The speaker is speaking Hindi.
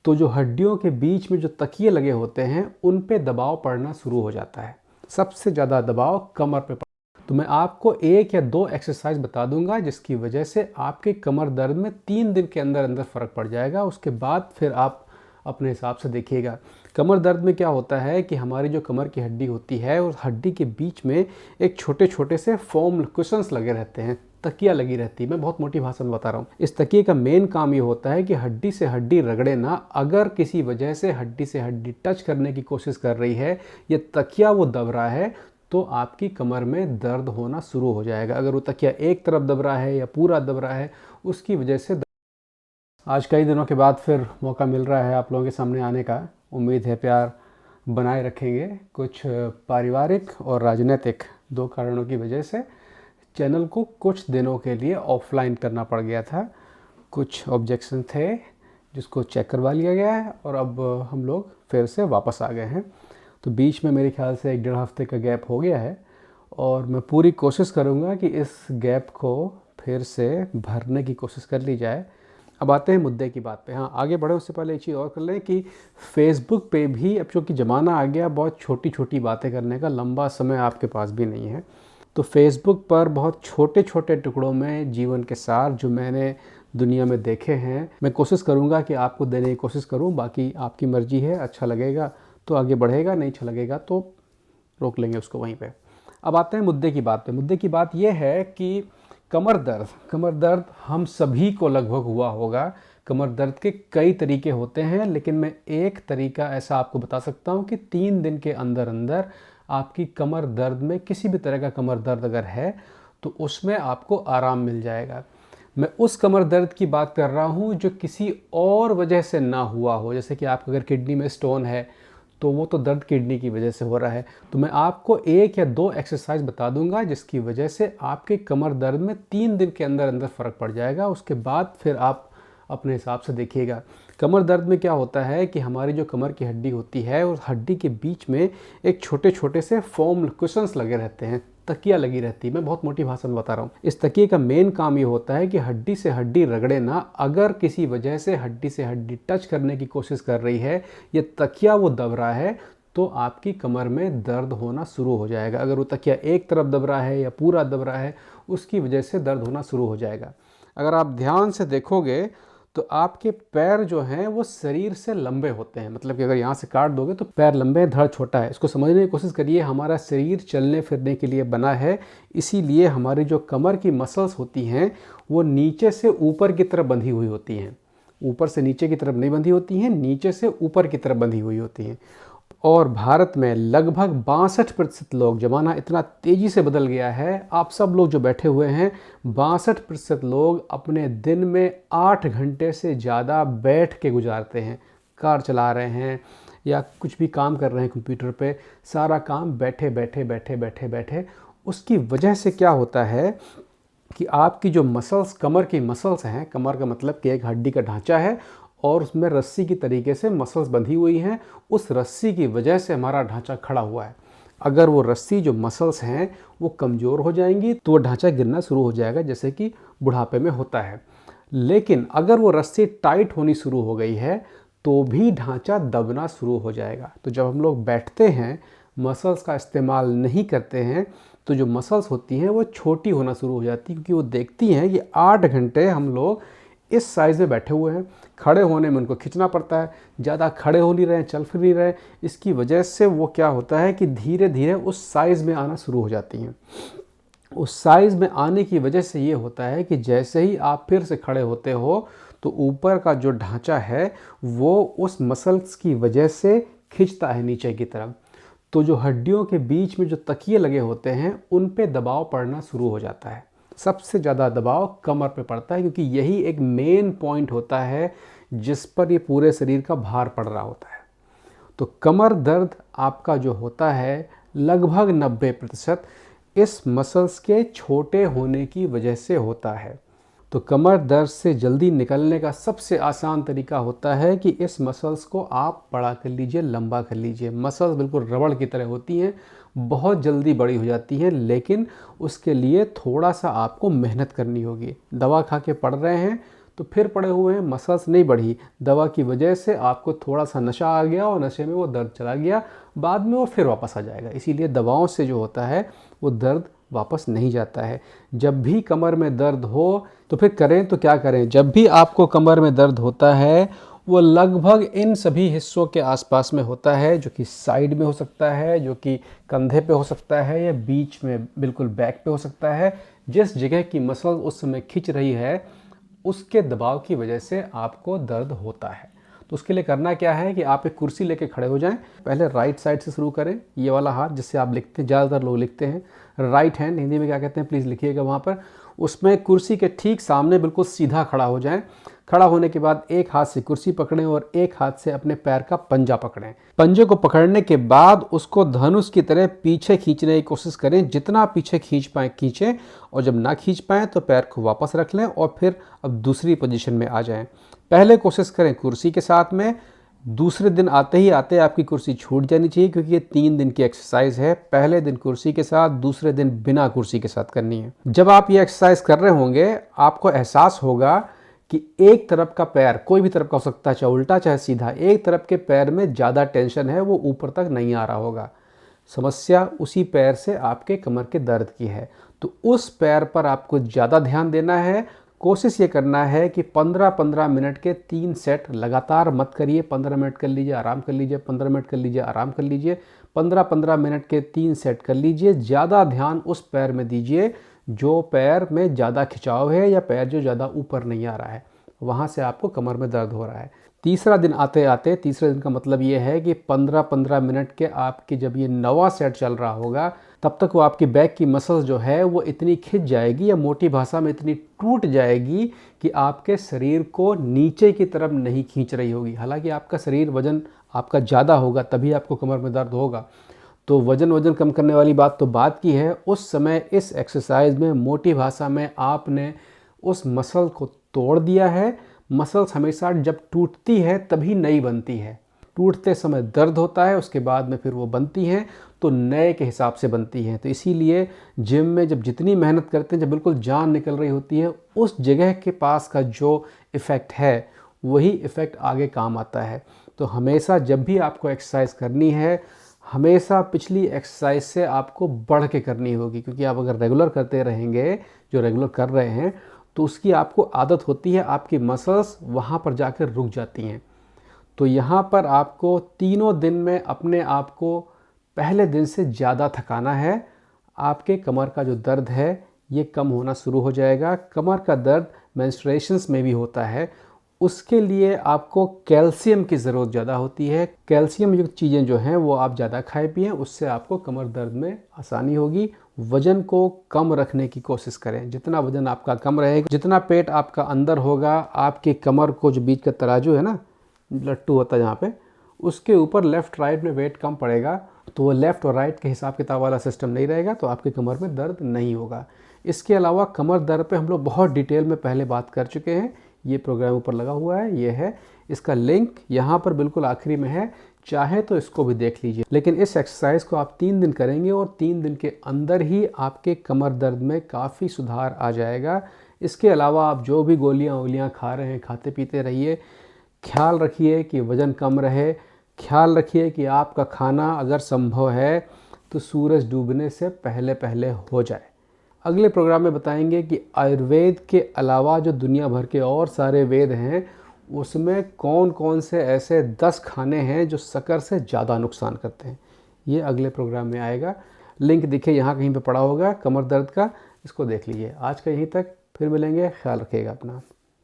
तो जो हड्डियों के बीच में जो तकिए लगे होते हैं उन पे दबाव पड़ना शुरू हो जाता है। सबसे ज़्यादा दबाव कमर पे पड़ता है। तो मैं आपको 1 या 2 एक्सरसाइज बता दूंगा जिसकी वजह से आपके कमर दर्द में 3 दिन के अंदर अंदर फ़र्क पड़ जाएगा। उसके बाद फिर आप अपने हिसाब से देखिएगा। कमर दर्द में क्या होता है कि हमारी जो कमर की हड्डी होती है उस हड्डी के बीच में एक छोटे छोटे से फोम कुशन्स लगे रहते हैं, तकिया लगी रहती है। मैं बहुत मोटी भाषा में बता रहा हूँ। इस तकिए का मेन काम ये होता है कि हड्डी से हड्डी रगड़े ना। अगर किसी वजह से हड्डी से हड्डी टच करने की कोशिश कर रही है, ये तकिया वो दब रहा है, तो आपकी कमर में दर्द होना शुरू हो जाएगा। अगर वो तकिया एक तरफ दब रहा है या पूरा दब रहा है, उसकी वजह से आज कई दिनों के बाद फिर मौका मिल रहा है आप लोगों के सामने आने का। उम्मीद है प्यार बनाए रखेंगे। कुछ पारिवारिक और राजनीतिक 2 कारणों की वजह से चैनल को कुछ दिनों के लिए ऑफलाइन करना पड़ गया था। कुछ ऑब्जेक्शन थे जिसको चेक करवा लिया गया है और अब हम लोग फिर से वापस आ गए हैं। तो बीच में मेरे ख्याल से 1-1.5 हफ्ते का गैप हो गया है और मैं पूरी कोशिश करूँगा कि इस गैप को फिर से भरने की कोशिश कर ली जाए। अब आते हैं मुद्दे की बात पे। हाँ, आगे बढ़े उससे पहले एक चीज़ और कर लें कि फेसबुक पे भी अब चूँकि ज़माना आ गया बहुत छोटी छोटी बातें करने का, लंबा समय आपके पास भी नहीं है, तो फेसबुक पर बहुत छोटे छोटे टुकड़ों में जीवन के सार जो मैंने दुनिया में देखे हैं मैं कोशिश करूँगा कि आपको देने की कोशिश करूँ। बाकी आपकी मर्जी है, अच्छा लगेगा तो आगे बढ़ेगा, नहीं अच्छा लगेगा तो रोक लेंगे उसको वहीं पे। अब आते हैं मुद्दे की बात पे। मुद्दे की बात यह है कि कमर दर्द हम सभी को लगभग हुआ होगा। कमर दर्द के कई तरीके होते हैं, लेकिन मैं एक तरीका ऐसा आपको बता सकता हूँ कि 3 दिन के अंदर अंदर आपकी कमर दर्द में किसी भी तरह का कमर दर्द अगर है तो उसमें आपको आराम मिल जाएगा। मैं उस कमर दर्द की बात कर रहा हूँ जो किसी और वजह से ना हुआ हो। जैसे कि आपको अगर किडनी में स्टोन है तो वो तो दर्द किडनी की वजह से हो रहा है। तो मैं आपको 1 या 2 एक्सरसाइज बता दूंगा जिसकी वजह से आपके कमर दर्द में 3 दिन के अंदर अंदर फ़र्क पड़ जाएगा। उसके बाद फिर आप अपने हिसाब से देखिएगा। कमर दर्द में क्या होता है कि हमारी जो कमर की हड्डी होती है उस हड्डी के बीच में एक छोटे छोटे से फोम कुशन्स लगे रहते हैं, तकिया लगी रहती है। मैं बहुत मोटी भाषा में बता रहा हूँ। इस तकिए का मेन काम ये होता है कि हड्डी से हड्डी रगड़े ना। अगर किसी वजह से हड्डी टच करने की कोशिश कर रही है, ये तकिया वो दब रहा है, तो आपकी कमर में दर्द होना शुरू हो जाएगा। अगर वो तकिया एक तरफ दब रहा है या पूरा दब रहा है, उसकी वजह से दर्द होना शुरू हो जाएगा। अगर आप ध्यान से देखोगे तो आपके पैर जो हैं वो शरीर से लंबे होते हैं। मतलब कि अगर यहाँ से काट दोगे तो पैर लंबे हैं, धड़ छोटा है। इसको समझने की कोशिश करिए। हमारा शरीर चलने फिरने के लिए बना है, इसीलिए हमारी जो कमर की मसल्स होती हैं वो नीचे से ऊपर की तरफ बंधी हुई होती हैं। ऊपर से नीचे की तरफ नहीं बंधी होती हैं, नीचे से ऊपर की तरफ बंधी हुई होती हैं। और भारत में लगभग 62% लोग, ज़माना इतना तेज़ी से बदल गया है, आप सब लोग जो बैठे हुए हैं 62% लोग अपने दिन में 8 घंटे से ज़्यादा बैठ के गुजारते हैं। कार चला रहे हैं या कुछ भी काम कर रहे हैं कंप्यूटर पे, सारा काम बैठे बैठे बैठे बैठे बैठे। उसकी वजह से क्या होता है कि आपकी जो मसल्स, कमर की मसल्स हैं, कमर का मतलब कि एक हड्डी का ढांचा है और उसमें रस्सी की तरीके से मसल्स बंधी हुई हैं। उस रस्सी की वजह से हमारा ढांचा खड़ा हुआ है। अगर वो रस्सी, जो मसल्स हैं, वो कमज़ोर हो जाएंगी तो वो ढांचा गिरना शुरू हो जाएगा, जैसे कि बुढ़ापे में होता है। लेकिन अगर वो रस्सी टाइट होनी शुरू हो गई है तो भी ढांचा दबना शुरू हो जाएगा। तो जब हम लोग बैठते हैं, मसल्स का इस्तेमाल नहीं करते हैं, तो जो मसल्स होती हैं वो छोटी होना शुरू हो जाती है, क्योंकि वो देखती हैं कि 8 घंटे हम लोग इस साइज़ में बैठे हुए हैं। खड़े होने में उनको खींचना पड़ता है, ज़्यादा खड़े हो नहीं रहे, चल फिर नहीं रहे। इसकी वजह से वो क्या होता है कि धीरे धीरे उस साइज़ में आना शुरू हो जाती हैं। उस साइज़ में आने की वजह से ये होता है कि जैसे ही आप फिर से खड़े होते हो तो ऊपर का जो ढांचा है वो उस मसल्स की वजह से खिंचता है नीचे की तरफ। तो जो हड्डियों के बीच में जो तकिए लगे होते हैं उन पे दबाव पड़ना शुरू हो जाता है। सबसे ज़्यादा दबाव कमर पे पड़ता है, क्योंकि यही एक मेन पॉइंट होता है जिस पर ये पूरे शरीर का भार पड़ रहा होता है। तो कमर दर्द आपका जो होता है लगभग 90% इस मसल्स के छोटे होने की वजह से होता है। तो कमर दर्द से जल्दी निकलने का सबसे आसान तरीका होता है कि इस मसल्स को आप बड़ा कर लीजिए, लंबा कर लीजिए। मसल्स बिल्कुल रबड़ की तरह होती हैं, बहुत जल्दी बड़ी हो जाती हैं, लेकिन उसके लिए थोड़ा सा आपको मेहनत करनी होगी। दवा खा के पड़ रहे हैं तो फिर पड़े हुए हैं, मसल्स नहीं बढ़ी, दवा की वजह से आपको थोड़ा सा नशा आ गया और नशे में वो दर्द चला गया, बाद में वो फिर वापस आ जाएगा। इसीलिए दवाओं से जो होता है वो दर्द वापस नहीं जाता है। जब भी कमर में दर्द हो तो फिर करें तो क्या करें? जब भी आपको कमर में दर्द होता है वो लगभग इन सभी हिस्सों के आसपास में होता है, जो कि साइड में हो सकता है, जो कि कंधे पे हो सकता है, या बीच में बिल्कुल बैक पे हो सकता है। जिस जगह की मसल उस समय खिंच रही है उसके दबाव की वजह से आपको दर्द होता है। तो उसके लिए करना क्या है कि आप एक कुर्सी लेके खड़े हो जाएं। पहले राइट साइड से शुरू करें, ये वाला हाथ जिससे आप लिखते हैं, ज़्यादातर लोग लिखते हैं राइट हैंड, हिंदी में क्या कहते हैं प्लीज़ लिखिएगा वहाँ पर। उसमें कुर्सी के ठीक सामने बिल्कुल सीधा खड़ा हो जाएं। खड़ा होने के बाद एक हाथ से कुर्सी पकड़ें और एक हाथ से अपने पैर का पंजा पकड़ें। पंजे को पकड़ने के बाद उसको धनुष की तरह पीछे खींचने की कोशिश करें, जितना पीछे खींच पाएँ खींचें, और जब ना खींच पाएँ तो पैर को वापस रख लें और फिर अब दूसरी पोजीशन में आ जाएं। पहले कोशिश करें कुर्सी के साथ में, दूसरे दिन आते ही आते आपकी कुर्सी छूट जानी चाहिए, क्योंकि ये 3 दिन की एक्सरसाइज है। पहले दिन कुर्सी के साथ, दूसरे दिन बिना कुर्सी के साथ करनी है। जब आप ये एक्सरसाइज कर रहे होंगे आपको एहसास होगा कि एक तरफ का पैर, कोई भी तरफ का हो सकता है, चाहे उल्टा चाहे सीधा, एक तरफ के पैर में ज़्यादा टेंशन है, वो ऊपर तक नहीं आ रहा होगा। समस्या उसी पैर से आपके कमर के दर्द की है, तो उस पैर पर आपको ज़्यादा ध्यान देना है। कोशिश ये करना है कि 15-15 मिनट के 3 सेट लगातार मत करिए। 15 मिनट कर लीजिए, आराम कर लीजिए, 15 मिनट कर लीजिए, आराम कर लीजिए। 15-15 मिनट के 3 सेट कर लीजिए। ज़्यादा ध्यान उस पैर में दीजिए जो पैर में ज़्यादा खिंचाव है, या पैर जो ज़्यादा ऊपर नहीं आ रहा है, वहाँ से आपको कमर में दर्द हो रहा है। तीसरा दिन आते आते, तीसरे दिन का मतलब ये है कि 15-15 मिनट के आपके जब ये 9वां सेट चल रहा होगा, तब तक वो आपकी बैक की मसल्स जो है वो इतनी खिंच जाएगी, या मोटी भाषा में इतनी टूट जाएगी कि आपके शरीर को नीचे की तरफ नहीं खींच रही होगी। हालांकि आपका शरीर वजन आपका ज़्यादा होगा तभी आपको कमर में दर्द होगा, तो वजन कम करने वाली बात तो बात की है। उस समय इस एक्सरसाइज में मोटी भाषा में आपने उस मसल को तोड़ दिया है। मसल्स हमेशा जब टूटती है तभी नई बनती है। टूटते समय दर्द होता है, उसके बाद में फिर वो बनती हैं तो नए के हिसाब से बनती हैं। तो इसीलिए जिम में जब जितनी मेहनत करते हैं, जब बिल्कुल जान निकल रही होती है, उस जगह के पास का जो इफ़ेक्ट है वही इफ़ेक्ट आगे काम आता है। तो हमेशा जब भी आपको एक्सरसाइज करनी है, हमेशा पिछली एक्सरसाइज से आपको बढ़ के करनी होगी, क्योंकि आप अगर रेगुलर करते रहेंगे, जो रेगुलर कर रहे हैं, तो उसकी आपको आदत होती है, आपकी मसल्स वहाँ पर जाकर रुक जाती हैं। तो यहाँ पर आपको तीनों दिन में अपने आप को पहले दिन से ज़्यादा थकाना है। आपके कमर का जो दर्द है ये कम होना शुरू हो जाएगा। कमर का दर्द मेंस्ट्रुएशंस में भी होता है, उसके लिए आपको कैल्शियम की ज़रूरत ज़्यादा होती है। कैल्शियम युक्त चीज़ें जो हैं वो आप ज़्यादा खाएं पिएं, उससे आपको कमर दर्द में आसानी होगी। वज़न को कम रखने की कोशिश करें। जितना वज़न आपका कम रहेगा, जितना पेट आपका अंदर होगा, आपकी कमर को जो बीच का तराजू है ना, लट्टू होता है जहाँ पे, उसके ऊपर लेफ़्ट राइट में वेट कम पड़ेगा, तो वो लेफ़्ट और राइट के हिसाब किताब वाला सिस्टम नहीं रहेगा, तो आपके कमर में दर्द नहीं होगा। इसके अलावा कमर दर्द पे हम लोग बहुत डिटेल में पहले बात कर चुके हैं। ये प्रोग्राम ऊपर लगा हुआ है, ये है, इसका लिंक यहाँ पर बिल्कुल आखिरी में है, चाहे तो इसको भी देख लीजिए। लेकिन इस एक्सरसाइज को आप 3 दिन करेंगे और 3 दिन के अंदर ही आपके कमर दर्द में काफ़ी सुधार आ जाएगा। इसके अलावा आप जो भी गोलियाँ खा रहे हैं, खाते पीते रहिए। ख्याल रखिए कि वज़न कम रहे। ख्याल रखिए कि आपका खाना अगर संभव है तो सूरज डूबने से पहले पहले हो जाए। अगले प्रोग्राम में बताएंगे कि आयुर्वेद के अलावा जो दुनिया भर के और सारे वेद हैं, उसमें कौन कौन से ऐसे 10 खाने हैं जो शक्कर से ज़्यादा नुकसान करते हैं। ये अगले प्रोग्राम में आएगा। लिंक दिखे यहाँ कहीं पे पड़ा होगा कमर दर्द का, इसको देख लीजिए। आज का यहीं तक, फिर मिलेंगे। ख्याल रखिएगा अपना।